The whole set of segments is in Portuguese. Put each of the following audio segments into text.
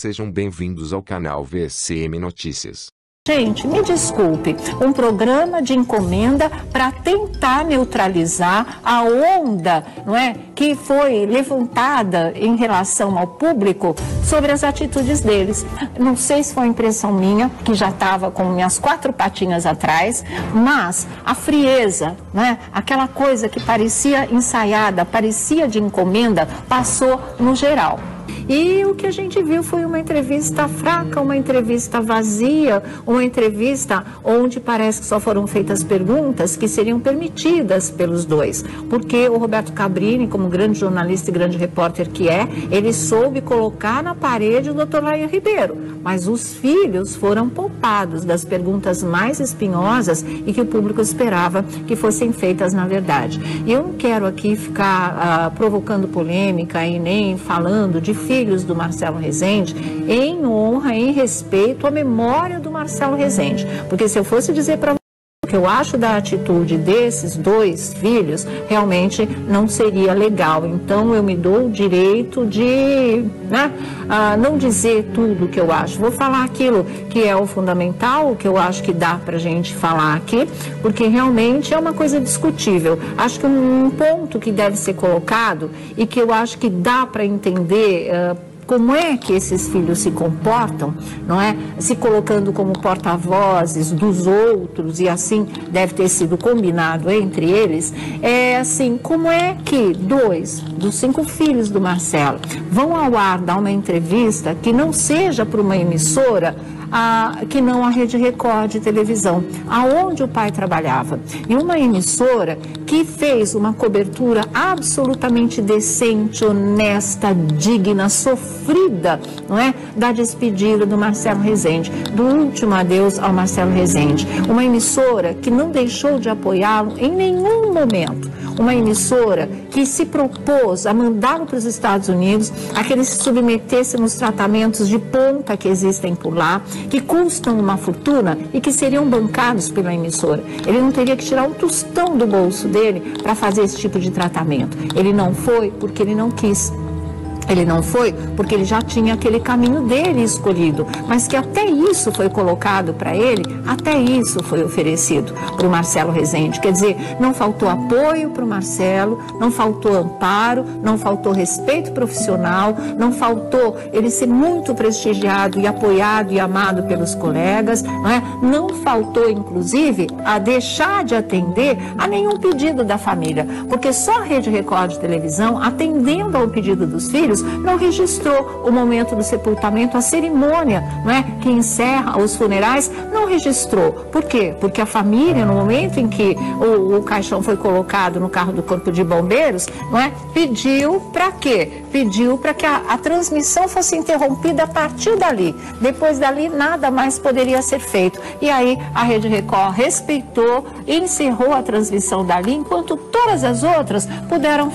Sejam bem-vindos ao canal VSM Notícias. Gente, me desculpe, um programa de encomenda para tentar neutralizar a onda, não é, que foi levantada em relação ao público sobre as atitudes deles. Não sei se foi impressão minha, que já estava com minhas 4 patinhas atrás, mas a frieza, né, aquela coisa que parecia ensaiada, parecia de encomenda, passou no geral. E o que a gente viu foi uma entrevista fraca, uma entrevista vazia, uma entrevista onde parece que só foram feitas perguntas que seriam permitidas pelos dois. Porque o Roberto Cabrini, como grande jornalista e grande repórter que é, ele soube colocar na parede o Dr. Laia Ribeiro. Mas os filhos foram poupados das perguntas mais espinhosas e que o público esperava que fossem feitas na verdade. E eu não quero aqui ficar provocando polêmica e nem falando de filhos do Marcelo Rezende, em honra, em respeito à memória do Marcelo Rezende. Porque se eu fosse dizer para o que eu acho da atitude desses 2 filhos, realmente não seria legal. Então eu me dou o direito de não dizer tudo o que eu acho. Vou falar aquilo que é o fundamental, o que eu acho que dá para a gente falar aqui, porque realmente é uma coisa discutível. Acho que um ponto que deve ser colocado e que eu acho que dá para entender como é que esses filhos se comportam, não é? Se colocando como porta-vozes dos outros, e assim deve ter sido combinado entre eles, é assim, como é que 2 dos 5 filhos do Marcelo vão ao ar dar uma entrevista que não seja para uma emissora que não a Rede Record de televisão, aonde o pai trabalhava. E uma emissora que fez uma cobertura absolutamente decente, honesta, digna, sofrida, não é? Da despedida do Marcelo Rezende, do último adeus ao Marcelo Rezende. Uma emissora que não deixou de apoiá-lo em nenhum momento. Uma emissora que se propôs a mandá-lo para os Estados Unidos, a que ele se submetesse nos tratamentos de ponta que existem por lá, que custam uma fortuna e que seriam bancados pela emissora. Ele não teria que tirar um tostão do bolso dele para fazer esse tipo de tratamento. Ele não foi porque ele não quis. Ele não foi porque ele já tinha aquele caminho dele escolhido, mas que até isso foi colocado para ele, até isso foi oferecido para o Marcelo Rezende. Quer dizer, não faltou apoio para o Marcelo, não faltou amparo, não faltou respeito profissional, não faltou ele ser muito prestigiado e apoiado e amado pelos colegas, não é? Não faltou, inclusive, a deixar de atender a nenhum pedido da família, porque só a Rede Record de televisão, atendendo ao pedido dos filhos, não registrou o momento do sepultamento, a cerimônia, não é, que encerra os funerais, não registrou. Por quê? Porque a família, no momento em que o caixão foi colocado no carro do Corpo de Bombeiros, não é, pediu para quê? Pediu para que a transmissão fosse interrompida a partir dali. Depois dali, nada mais poderia ser feito. E aí, a Rede Record respeitou e encerrou a transmissão dali, enquanto todas as outras puderam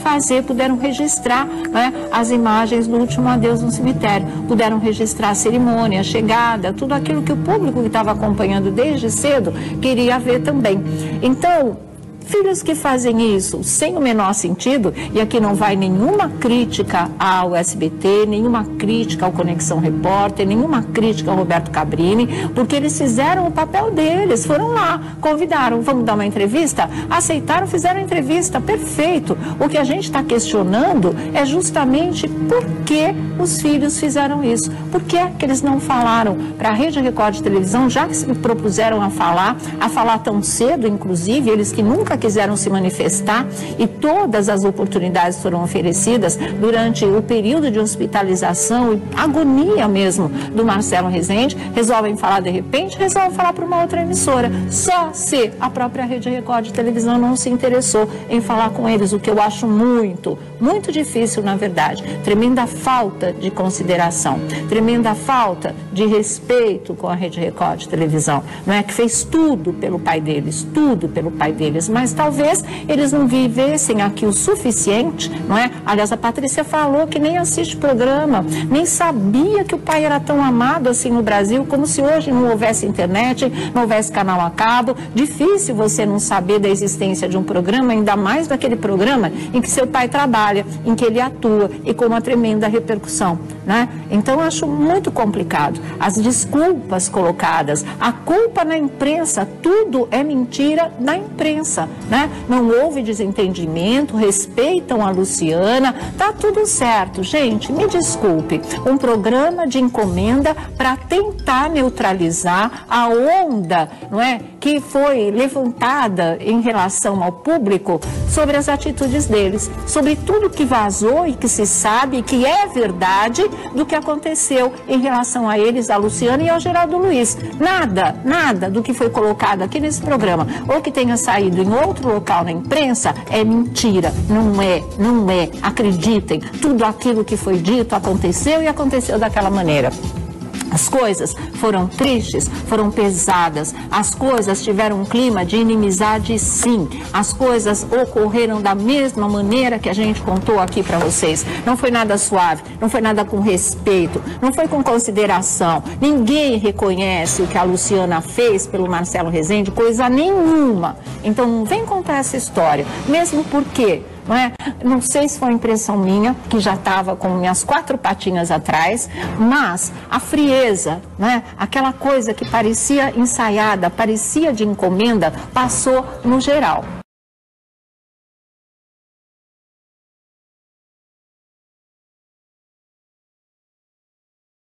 registrar, né, as imagens do último adeus no cemitério, puderam registrar a cerimônia, a chegada, tudo aquilo que o público que estava acompanhando desde cedo queria ver também. Então, filhos que fazem isso sem o menor sentido, e aqui não vai nenhuma crítica ao SBT, nenhuma crítica ao Conexão Repórter, nenhuma crítica ao Roberto Cabrini, porque eles fizeram o papel deles, foram lá, convidaram, vamos dar uma entrevista? Aceitaram, fizeram a entrevista, perfeito. O que a gente está questionando é justamente por que os filhos fizeram isso. Por que é que eles não falaram para a Rede Record de televisão, já que se propuseram a falar tão cedo, inclusive, eles que nunca quiseram se manifestar, e todas as oportunidades foram oferecidas durante o período de hospitalização e agonia mesmo do Marcelo Rezende, resolvem falar de repente, resolvem falar para uma outra emissora, só se a própria Rede Record de televisão não se interessou em falar com eles, o que eu acho muito, muito difícil, na verdade. Tremenda falta de consideração, tremenda falta de respeito com a Rede Record de televisão, não é, que fez tudo pelo pai deles, mas mas talvez eles não vivessem aqui o suficiente, não é? Aliás, a Patrícia falou que nem assiste programa, nem sabia que o pai era tão amado assim no Brasil, como se hoje não houvesse internet, não houvesse canal a cabo. Difícil você não saber da existência de um programa, ainda mais daquele programa em que seu pai trabalha, em que ele atua e com uma tremenda repercussão, né? Então, eu acho muito complicado. As desculpas colocadas, a culpa na imprensa, tudo é mentira da imprensa, né? Não houve desentendimento, respeitam a Luciana, tá tudo certo. Gente, me desculpe, um programa de encomenda para tentar neutralizar a onda, não é, que foi levantada em relação ao público sobre as atitudes deles, sobre tudo que vazou e que se sabe que é verdade do que aconteceu em relação a eles, a Luciana e ao Geraldo Luiz. Nada do que foi colocado aqui nesse programa ou que tenha saído em outro local na imprensa é mentira. Não é. Acreditem, tudo aquilo que foi dito aconteceu e aconteceu daquela maneira. As coisas foram tristes, foram pesadas, as coisas tiveram um clima de inimizade, sim. As coisas ocorreram da mesma maneira que a gente contou aqui para vocês. Não foi nada suave, não foi nada com respeito, não foi com consideração. Ninguém reconhece o que a Luciana fez pelo Marcelo Rezende, coisa nenhuma. Então não vem contar essa história, mesmo porque... Não sei se foi impressão minha, que já estava com minhas 4 patinhas atrás, mas a frieza, aquela coisa que parecia ensaiada, parecia de encomenda, passou no geral.